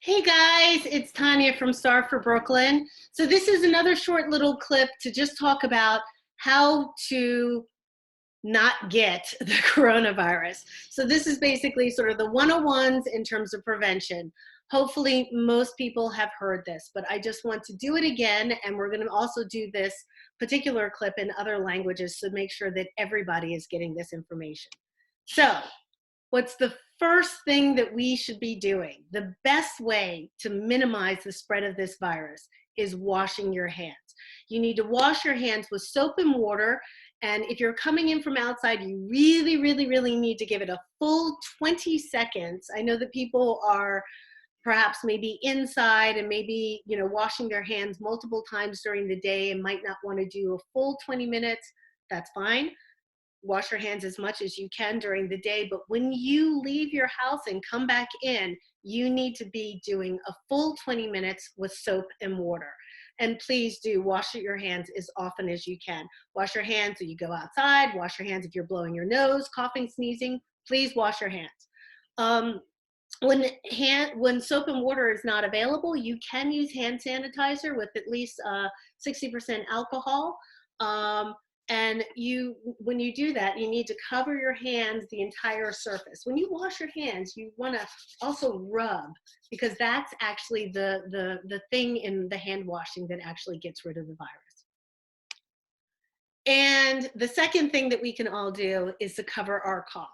Hey guys, it's Tonya from Star for Brooklyn. So this is another short little clip to just talk about how to not get the coronavirus. So this is basically sort of the 101s in terms of prevention. Hopefully most people have heard this, but I just want to do it again, and we're going to also do this particular clip in other languages to make sure that everybody is getting this information. So what's the first thing that we should be doing? The best way to minimize the spread of this virus is washing your hands. You need to wash your hands with soap and water. And if you're coming in from outside, you really need to give it a full 20 seconds. I know that people are perhaps maybe inside and maybe, washing their hands multiple times during the day and might not want to do a full 20 minutes. That's fine. Wash your hands as much as you can during the day, but when you leave your house and come back in, you need to be doing a full 20 minutes with soap and water. And please do wash your hands as often as you can. Wash your hands when you go outside, wash your hands if you're blowing your nose, coughing, sneezing, please wash your hands. When soap and water is not available, you can use hand sanitizer with at least 60% alcohol. And when you do that, you need to cover your hands, the entire surface. When you wash your hands, you want to also rub, because that's actually the thing in the hand washing that actually gets rid of the virus. And the second thing that we can all do is to cover our cough.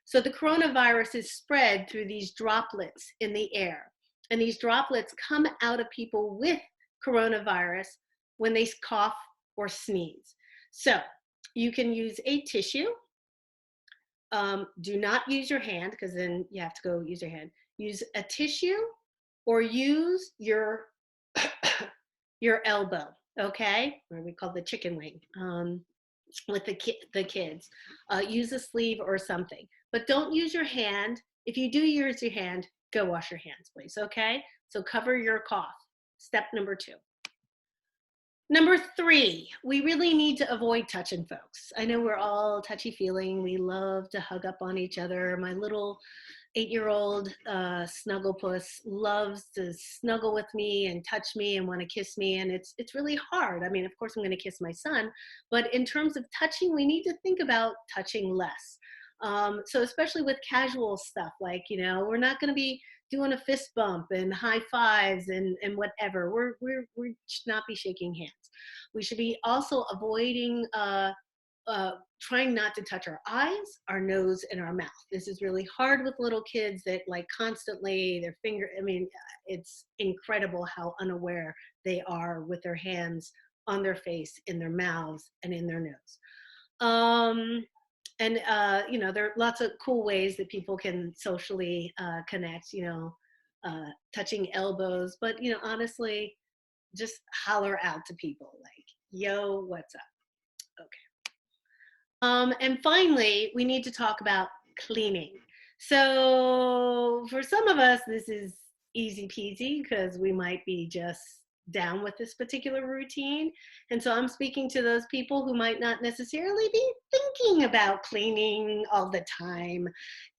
So the coronavirus is spread through these droplets in the air. And these droplets come out of people with coronavirus when they cough or sneeze. So you can use a tissue. Do not use your hand, because then you have to go use your hand. Use a tissue or use your your elbow, okay? Or we call the chicken wing with the kids. Use a sleeve or something, but don't use your hand. If you do use your hand, go wash your hands, please, okay? So cover your cough. Step number 2. Number 3, we really need to avoid touching folks. I know we're all touchy-feeling. We love to hug up on each other. My little 8-year-old snugglepuss loves to snuggle with me and touch me and want to kiss me, and it's really hard. I mean, of course, I'm going to kiss my son, but in terms of touching, we need to think about touching less. So especially with casual stuff, like, we're not going to be doing a fist bump and high fives and whatever. We should not be shaking hands. We should be also avoiding trying not to touch our eyes, our nose, and our mouth. This is really hard with little kids that like constantly their finger. I mean, it's incredible how unaware they are with their hands on their face, in their mouths, and in their nose. And there are lots of cool ways that people can socially connect, touching elbows, but, honestly, just holler out to people like, yo, what's up? Okay. And finally, we need to talk about cleaning. So for some of us, this is easy peasy because we might be just down with this particular routine. And so I'm speaking to those people who might not necessarily be thinking about cleaning all the time.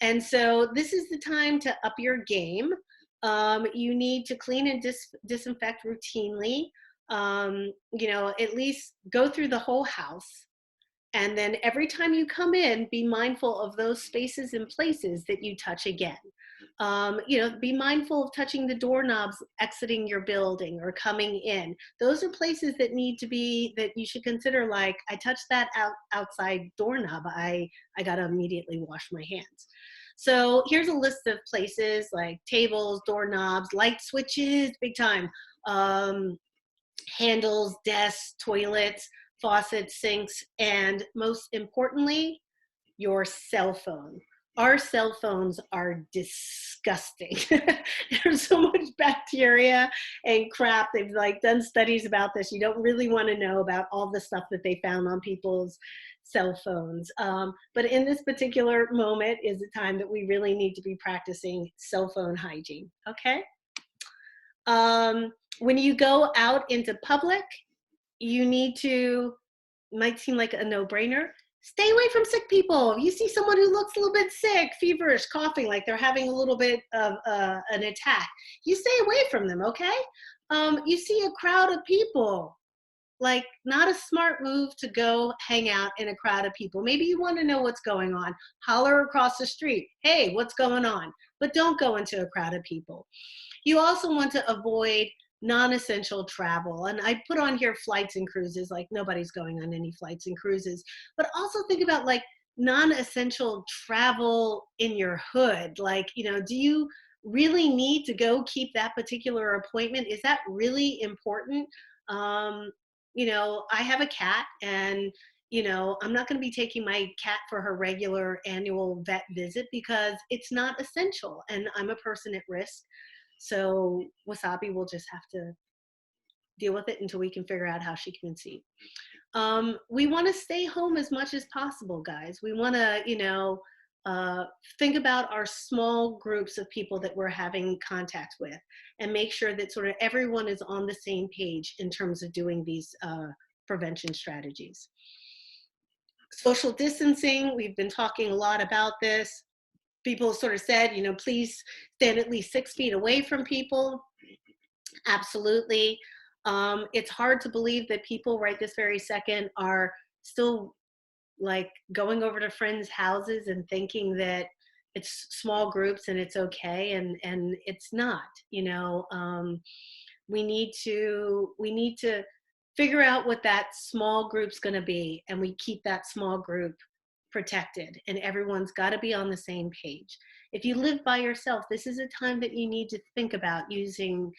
And so this is the time to up your game. You need to clean and disinfect routinely. At least go through the whole house. And then every time you come in, be mindful of those spaces and places that you touch again. Be mindful of touching the doorknobs exiting your building or coming in. Those are places that you should consider, like, I touched that outside doorknob. I got to immediately wash my hands. So here's a list of places like tables, doorknobs, light switches, big time, handles, desks, toilets, faucets, sinks, and most importantly, your cell phone. Our cell phones are disgusting. There's so much bacteria and crap. They've done studies about this. You don't really want to know about all the stuff that they found on people's cell phones. But in this particular moment is the time that we really need to be practicing cell phone hygiene, okay? When you go out into public, you need to, might seem like a no-brainer, Stay away from sick people. If you see someone who looks a little bit sick, feverish, coughing, like they're having a little bit of an attack, you stay away from them, okay? You see a crowd of people, like not a smart move to go hang out in a crowd of people. Maybe you want to know what's going on. Holler across the street, hey, what's going on? But don't go into a crowd of people. You also want to avoid non-essential travel. And I put on here flights and cruises, like nobody's going on any flights and cruises, but also think about like non-essential travel in your hood. Like, do you really need to go keep that particular appointment? Is that really important? Um, I have a cat, and I'm not going to be taking my cat for her regular annual vet visit because it's not essential and I'm a person at risk. So Wasabi will just have to deal with it until we can figure out how she can see. We want to stay home as much as possible, guys. We want to, think about our small groups of people that we're having contact with and make sure that sort of everyone is on the same page in terms of doing these prevention strategies. Social distancing, we've been talking a lot about this. People sort of said, please stand at least 6 feet away from people. Absolutely. It's hard to believe that people right this very second are still like going over to friends' houses and thinking that it's small groups and it's okay, and it's not. We need to figure out what that small group's going to be, and we keep that small group protected, and everyone's got to be on the same page. If you live by yourself, this is a time that you need to think about using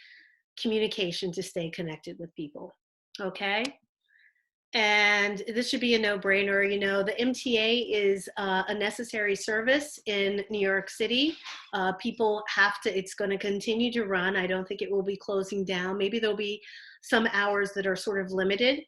communication to stay connected with people. Okay. And this should be a no-brainer. The MTA is a necessary service in New York City. People have to, it's going to continue to run. I don't think it will be closing down. Maybe there'll be some hours that are sort of limited.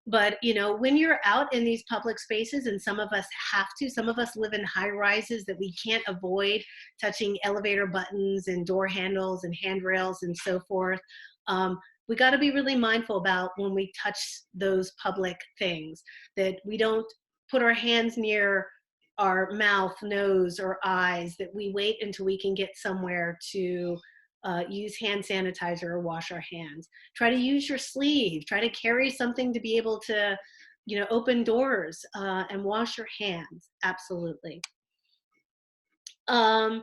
But, when you're out in these public spaces, and some of us have to, some of us live in high rises that we can't avoid touching elevator buttons and door handles and handrails and so forth. We got to be really mindful about when we touch those public things, that we don't put our hands near our mouth, nose, or eyes, that we wait until we can get somewhere to use hand sanitizer or wash our hands. Try to use your sleeve. Try to carry something to be able to, open doors and wash your hands. Absolutely. How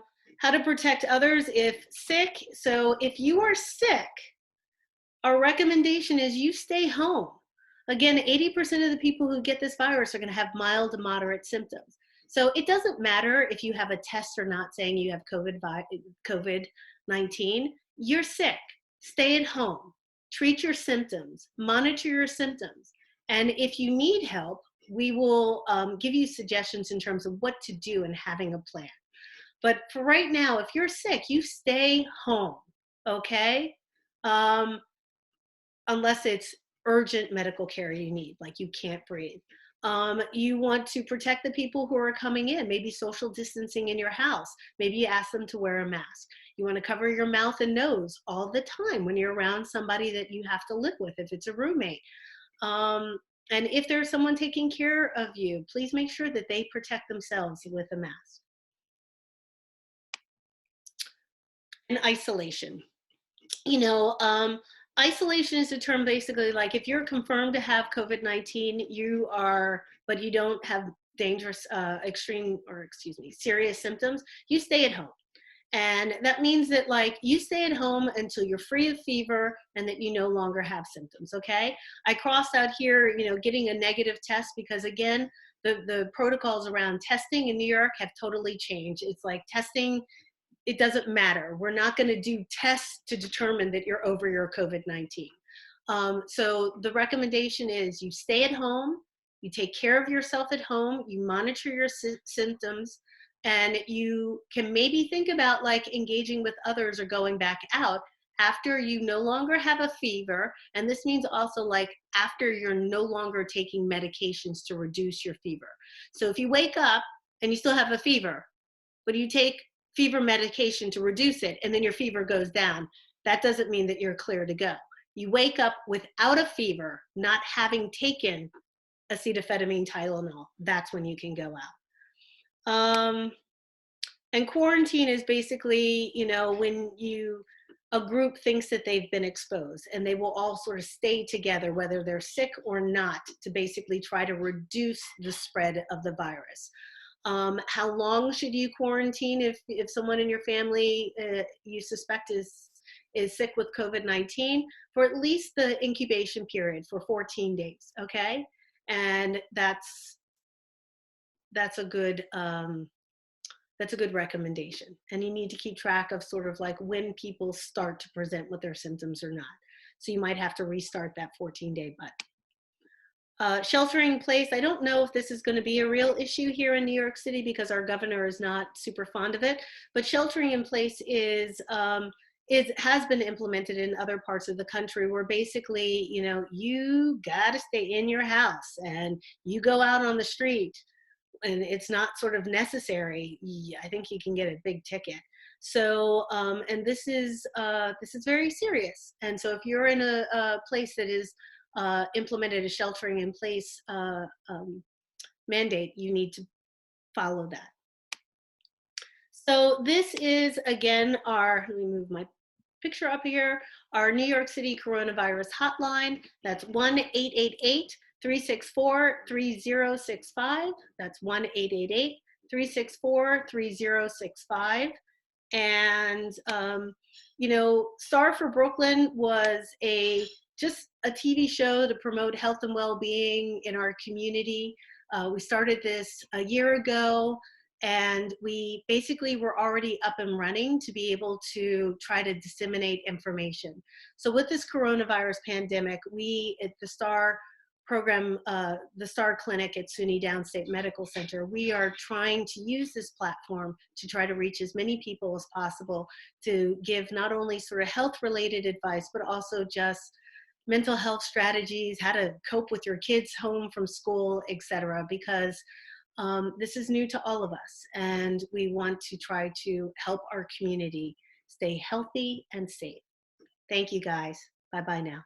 to protect others if sick. So if you are sick, our recommendation is you stay home. Again, 80% of the people who get this virus are going to have mild to moderate symptoms. So it doesn't matter if you have a test or not saying you have COVID-19. You're sick. Stay at home. Treat your symptoms. Monitor your symptoms. And if you need help, we will give you suggestions in terms of what to do and having a plan. But for right now, if you're sick, you stay home, okay? Unless it's urgent medical care you need, like you can't breathe. You want to protect the people who are coming in, maybe social distancing in your house. Maybe you ask them to wear a mask. You want to cover your mouth and nose all the time when you're around somebody that you have to live with, if it's a roommate. And if there's someone taking care of you, please make sure that they protect themselves with a mask. And isolation. Isolation is a term basically like if you're confirmed to have COVID-19, but you don't have dangerous, serious symptoms, you stay at home. And that means that like you stay at home until you're free of fever and that you no longer have symptoms, okay? I crossed out here, getting a negative test because again, the protocols around testing in New York have totally changed. It's like testing, it doesn't matter. We're not going to do tests to determine that you're over your COVID-19. So the recommendation is you stay at home, you take care of yourself at home, you monitor your symptoms, and you can maybe think about like engaging with others or going back out after you no longer have a fever. And this means also like after you're no longer taking medications to reduce your fever. So if you wake up and you still have a fever, but you take fever medication to reduce it, and then your fever goes down, that doesn't mean that you're clear to go. You wake up without a fever, not having taken acetaminophen, Tylenol. That's when you can go out. And quarantine is basically, when a group thinks that they've been exposed and they will all sort of stay together, whether they're sick or not, to basically try to reduce the spread of the virus. How long should you quarantine if someone in your family you suspect is sick with COVID-19? For at least the incubation period for 14 days, okay? And that's a good that's a good recommendation. And you need to keep track of sort of like when people start to present with their symptoms or not. So you might have to restart that 14-day but. Sheltering in place, I don't know if this is going to be a real issue here in New York City because our governor is not super fond of it, but sheltering in place has been implemented in other parts of the country where basically, you got to stay in your house and you go out on the street and it's not sort of necessary, I think you can get a big ticket. So, and this is very serious. And so if you're in a place that is implemented a sheltering in place mandate, you need to follow that. So this is, again, let me move my picture up here, our New York City coronavirus hotline. That's 1-888-364-3065. That's 1-888-364-3065. And, Star for Brooklyn was just a TV show to promote health and well-being in our community. We started this a year ago, and we basically were already up and running to be able to try to disseminate information. So with this coronavirus pandemic, we at the Star program, the Star Clinic at SUNY Downstate Medical Center, we are trying to use this platform to try to reach as many people as possible to give not only sort of health-related advice, but also just mental health strategies, how to cope with your kids home from school, etc. Because this is new to all of us, and we want to try to help our community stay healthy and safe. Thank you, guys. Bye-bye now.